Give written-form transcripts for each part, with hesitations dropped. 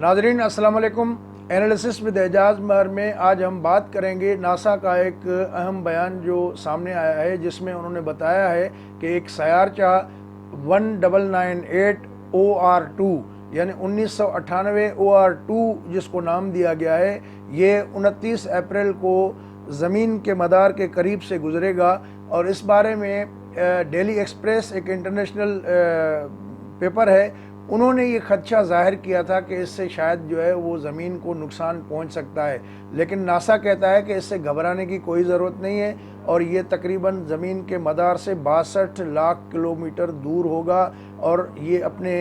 नाज़रीन अस्सलाम वालेकुम। एनालिसिस विद एजाज महर में आज हम बात करेंगे नासा का एक अहम बयान जो सामने आया है, जिसमें उन्होंने बताया है कि एक सयारचा 1998 OR2 यानी 1998 OR2 जिसको नाम दिया गया है, ये 29 अप्रैल को ज़मीन के मदार के करीब से गुजरेगा। और इस बारे में डेली एक्सप्रेस एक इंटरनेशनल पेपर है, उन्होंने ये खदशा ज़ाहिर किया था कि इससे शायद जो है वो ज़मीन को नुकसान पहुंच सकता है, लेकिन नासा कहता है कि इससे घबराने की कोई ज़रूरत नहीं है और ये तकरीबन ज़मीन के मदार से 62 लाख किलोमीटर दूर होगा और ये अपने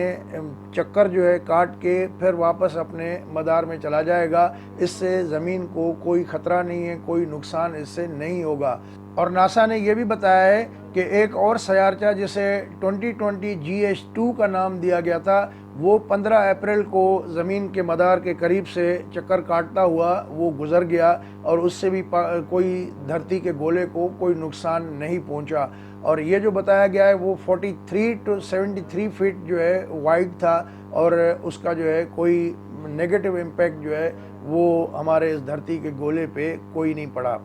चक्कर जो है काट के फिर वापस अपने मदार में चला जाएगा। इससे ज़मीन को कोई ख़तरा नहीं है, कोई नुकसान इससे नहीं होगा। और नासा ने यह भी बताया है कि एक और सयारचा जिसे 2020 GH2 का नाम दिया गया था, वो 15 अप्रैल को ज़मीन के मदार के करीब से चक्कर काटता हुआ वो गुज़र गया और उससे भी कोई धरती के गोले को कोई नुकसान नहीं पहुंचा। और ये जो बताया गया है वो 43 to 73 फीट जो है वाइड था और उसका जो है कोई नेगेटिव इम्पैक्ट जो है वो हमारे इस धरती के गोले पे कोई नहीं पड़ा।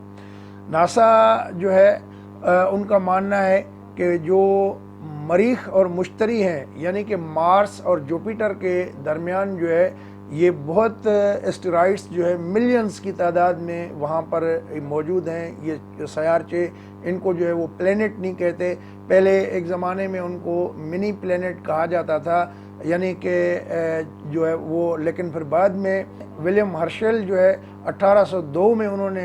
नासा जो है उनका मानना है कि जो मरीख और मुश्तरी हैं, यानी कि मार्स और जुपिटर के दरमियान जो है ये बहुत एस्टेरॉइड्स जो है मिलियंस की तादाद में वहाँ पर मौजूद हैं। ये सयारचे, इनको जो है वो प्लेनेट नहीं कहते, पहले एक ज़माने में उनको मिनी प्लेनेट कहा जाता था, यानी कि जो है वो, लेकिन फिर बाद में विलियम हर्शेल जो है 1802 में उन्होंने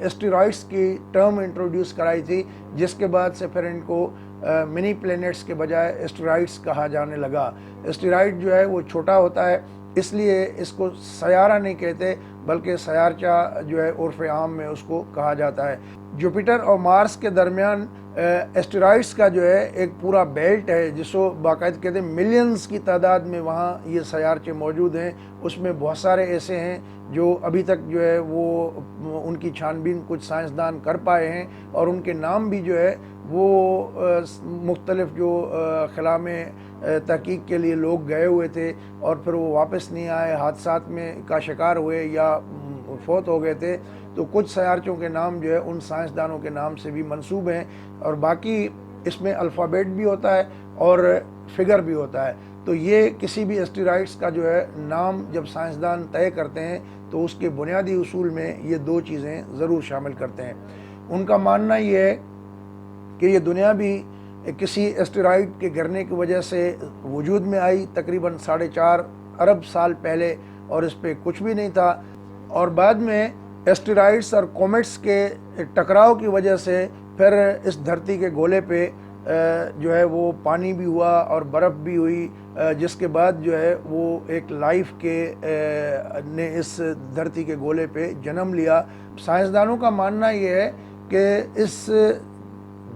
एस्टेरॉइड्स की टर्म इंट्रोड्यूस कराई थी, जिसके बाद से फिर इनको मिनी प्लैनेट्स के बजाय एस्टेरॉइड्स कहा जाने लगा। एस्टेरॉइड जो है वो छोटा होता है, इसलिए इसको सयारा नहीं कहते बल्कि सयारचा जो है उर्फ आम में उसको कहा जाता है। जुपिटर और मार्स के दरमियान एस्टेरॉइड्स का जो है एक पूरा बेल्ट है जिसको बाकायदा कहते हैं मिलियंस की तादाद में वहाँ ये सयारचे मौजूद हैं। उसमें बहुत सारे ऐसे हैं जो अभी तक जो है वो उनकी छानबीन कुछ साइंसदान कर पाए हैं और उनके नाम भी जो है वो मुख्तलिफ जो खला में तहकीक के लिए लोग गए हुए थे और फिर वो वापस नहीं आए, हादसात में का शिकार हुए या फौत हो गए थे, तो कुछ सयारचों के नाम जो है उन साइंसदानों के नाम से भी मंसूब हैं। और बाकी इसमें अल्फ़ाबेट भी होता है और फिगर भी होता है। तो ये किसी भी एस्टेरॉइड्स का जो है नाम जब साइंसदान तय करते हैं तो उसके बुनियादी उसूल में ये दो चीज़ें ज़रूर शामिल करते हैं। उनका मानना ये है कि ये दुनिया भी किसी एस्टेरॉइड के गिरने की वजह से वजूद में आई तकरीबन 4.5 अरब साल पहले, और इस पर कुछ भी नहीं था। और बाद में एस्टेरॉइड्स और कॉमेट्स के टकराव की वजह से फिर इस धरती के गोले पे जो है वो पानी भी हुआ और बर्फ़ भी हुई, जिसके बाद जो है वो एक लाइफ के ने इस धरती के गोले पे जन्म लिया। साइंसदानों का मानना ये है कि इस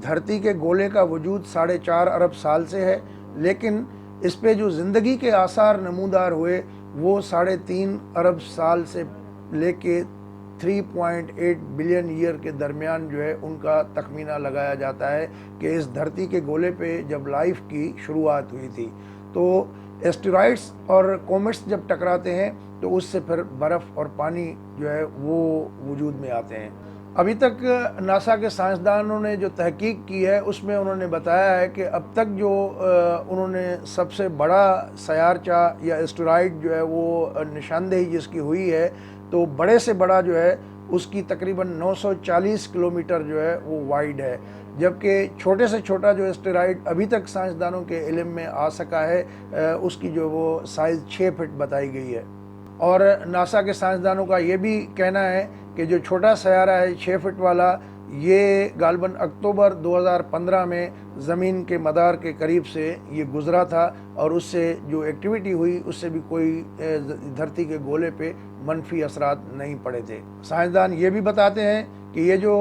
धरती के गोले का वजूद 4.5 अरब साल से है, लेकिन इस पे जो ज़िंदगी के आसार नमूदार हुए वो 3.5 अरब साल से लेके 3.8 बिलियन ईयर के दरमियान जो है उनका तखमीना लगाया जाता है कि इस धरती के गोले पे जब लाइफ की शुरुआत हुई थी। तो एस्टेरॉइड्स और कॉमेट्स जब टकराते हैं तो उससे फिर बर्फ़ और पानी जो है वो वजूद में आते हैं। अभी तक नासा के साइंसदानों ने जो तहकीक की है उसमें उन्होंने बताया है कि अब तक जो उन्होंने सबसे बड़ा सयारचा या एस्टेरॉइड जो है वो निशानदेही जिसकी हुई है, तो बड़े से बड़ा जो है उसकी तकरीबन 940 किलोमीटर जो है वो वाइड है, जबकि छोटे से छोटा जो एस्टेरॉइड अभी तक साइंसदानों के इल्म में आ सका है उसकी जो वो साइज़ 6 फीट बताई गई है। और नासा के साइंसदानों का ये भी कहना है कि जो छोटा सयारा है 6 फीट वाला, ये गालबन अक्टूबर 2015 में ज़मीन के मदार के करीब से ये गुज़रा था और उससे जो एक्टिविटी हुई उससे भी कोई धरती के गोले पे मनफी असरात नहीं पड़े थे। साइंसदान ये भी बताते हैं कि ये जो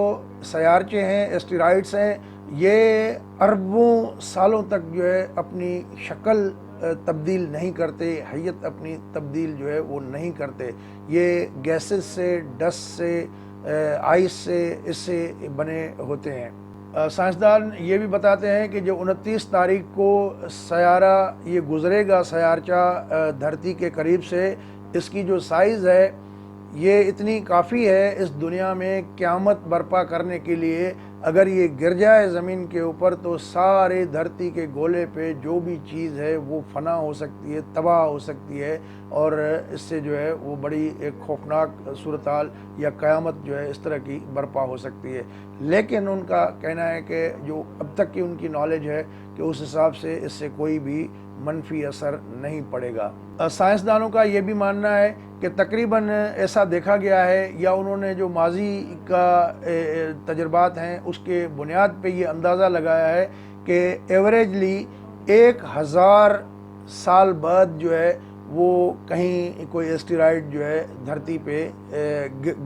सयारचे हैं, एस्टेरॉइड्स हैं, ये अरबों सालों तक जो है अपनी शक्ल तब्दील नहीं करते, हैयत अपनी तब्दील जो है वो नहीं करते। ये गैसेस से, डस्ट से, आइस से, इससे बने होते हैं। साइंसदान ये भी बताते हैं कि जो 29 तारीख को सयारा ये गुज़रेगा, सयारचा धरती के करीब से, اس کی جو سائز ہے یہ اتنی کافی ہے اس دنیا میں قیامت برپا کرنے کے لیے۔ اگر یہ گر جائے زمین کے اوپر تو سارے دھرتی کے گولے پہ جو بھی چیز ہے وہ فنا ہو سکتی ہے، تباہ ہو سکتی ہے، اور اس سے جو ہے وہ بڑی ایک خوفناک صورتحال یا قیامت جو ہے اس طرح کی برپا ہو سکتی ہے۔ لیکن ان کا کہنا ہے کہ جو اب تک کی ان کی نالج ہے کہ اس حساب سے اس سے کوئی بھی منفی اثر نہیں پڑے گا۔ سائنسدانوں کا یہ بھی ماننا ہے کہ تقریباً ایسا دیکھا گیا ہے، یا انہوں نے جو ماضی کا تجربات ہیں اس کے بنیاد پہ یہ اندازہ لگایا ہے کہ ایوریجلی 1000 سال بعد جو ہے وہ کہیں کوئی ایسٹیرائڈ جو ہے دھرتی پہ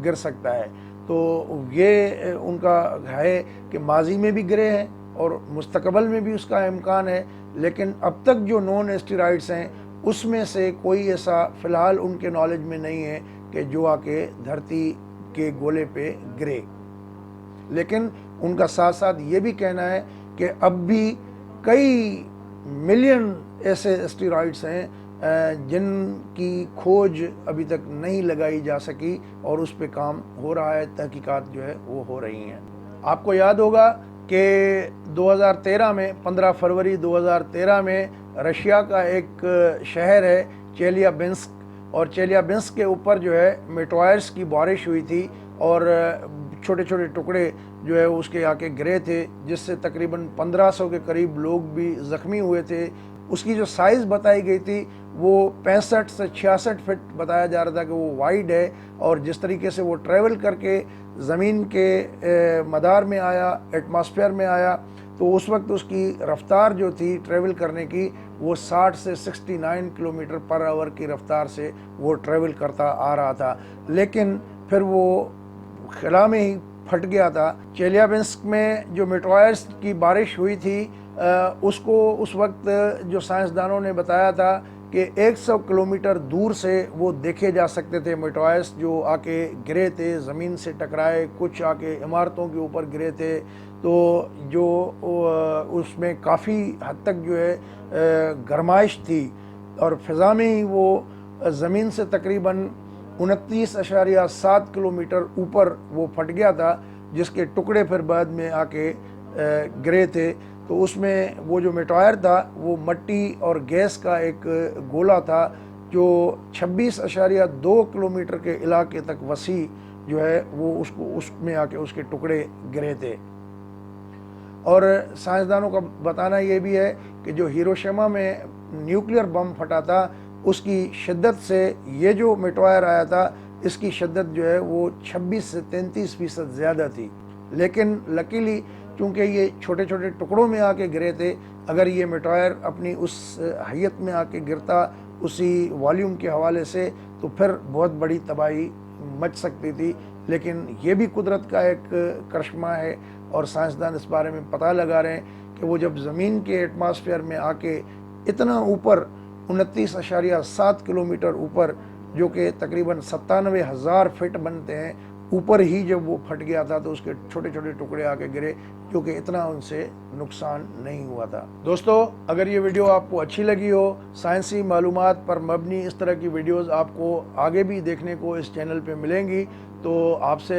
گر سکتا ہے۔ تو یہ ان کا ہے کہ ماضی میں بھی گرے ہیں اور مستقبل میں بھی اس کا امکان ہے، لیکن اب تک جو نون ایسٹیرائڈس ہیں اس میں سے کوئی ایسا فی الحال ان کے نالج میں نہیں ہے کہ جو آ کے دھرتی کے گولے پہ گرے۔ لیکن ان کا ساتھ ساتھ یہ بھی کہنا ہے کہ اب بھی کئی ملین ایسے ایسٹیرائڈس ہیں جن کی کھوج ابھی تک نہیں لگائی جا سکی، اور اس پہ کام ہو رہا ہے، تحقیقات جو ہے وہ ہو رہی ہیں۔ آپ کو یاد ہوگا کہ 2013 میں 15 فروری 2013 میں رشیا کا ایک شہر ہے چیلیابنسک، اور چیلیابنسک کے اوپر جو ہے میٹوائرس کی بارش ہوئی تھی، اور چھوٹے چھوٹے ٹکڑے جو ہے اس کے آ کے گرے تھے، جس سے تقریباً 1500 کے قریب لوگ بھی زخمی ہوئے تھے۔ اس کی جو سائز بتائی گئی تھی وہ 65 سے 66 فٹ بتایا جا رہا تھا کہ وہ وائڈ ہے، اور جس طریقے سے وہ ٹریول کر کے زمین کے مدار میں آیا، ایٹماسفیئر میں آیا، تو اس وقت اس کی رفتار جو تھی ٹریول کرنے کی وہ 60 سے 69 کلومیٹر پر آور کی رفتار سے وہ ٹریول کرتا آ رہا تھا، لیکن پھر وہ خلا میں ہی پھٹ گیا تھا۔ چیلیابنسک میں جو میٹوائرس کی بارش ہوئی تھی اس کو اس وقت جو سائنسدانوں نے بتایا تھا کہ 100 کلومیٹر دور سے وہ دیکھے جا سکتے تھے میٹوائرس جو آ کے گرے تھے، زمین سے ٹکرائے، کچھ آ کے عمارتوں کے اوپر گرے تھے، تو جو اس میں کافی حد تک جو ہے گرمائش تھی، اور فضا میں ہی وہ زمین سے تقریباً 29.7 کلومیٹر اوپر وہ پھٹ گیا تھا، جس کے ٹکڑے پھر بعد میں آ کے گرے تھے۔ تو اس میں وہ جو میٹوائر تھا وہ مٹی اور گیس کا ایک گولا تھا جو 26.2 کلومیٹر کے علاقے تک وسیع جو ہے وہ اس میں آ کے اس کے ٹکڑے گرے تھے۔ اور سائنسدانوں کا بتانا یہ بھی ہے کہ جو ہیروشیما میں نیوکلیئر بم پھٹا تھا اس کی شدت سے یہ جو میٹوائر آیا تھا اس کی شدت جو ہے وہ 26 سے 33% زیادہ تھی، لیکن لکیلی چونکہ یہ چھوٹے چھوٹے ٹکڑوں میں آ کے گرے تھے، اگر یہ میٹوائر اپنی اس حیت میں آ کے گرتا اسی والیوم کے حوالے سے تو پھر بہت بڑی تباہی مچ سکتی تھی۔ لیکن یہ بھی قدرت کا ایک کرشمہ ہے، اور سائنسدان اس بارے میں پتہ لگا رہے ہیں کہ وہ جب زمین کے ایٹماسفیئر میں آ کے اتنا اوپر 29.7 کلومیٹر اوپر، جو کہ تقریباً 97,000 فٹ بنتے ہیں، اوپر ہی جب وہ پھٹ گیا تھا تو اس کے چھوٹے چھوٹے ٹکڑے آ کے گرے، جو کہ اتنا ان سے نقصان نہیں ہوا تھا۔ دوستو، اگر یہ ویڈیو آپ کو اچھی لگی ہو، سائنسی معلومات پر مبنی اس طرح کی ویڈیوز آپ کو آگے بھی دیکھنے کو اس چینل پہ ملیں گی، تو آپ سے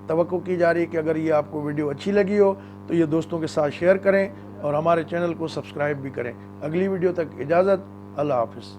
توقع کی جا رہی ہے کہ اگر یہ آپ کو ویڈیو اچھی لگی ہو تو یہ دوستوں کے ساتھ شیئر کریں اور ہمارے چینل کو سبسکرائب بھی کریں۔ اگلی ویڈیو تک اجازت، اللہ حافظ۔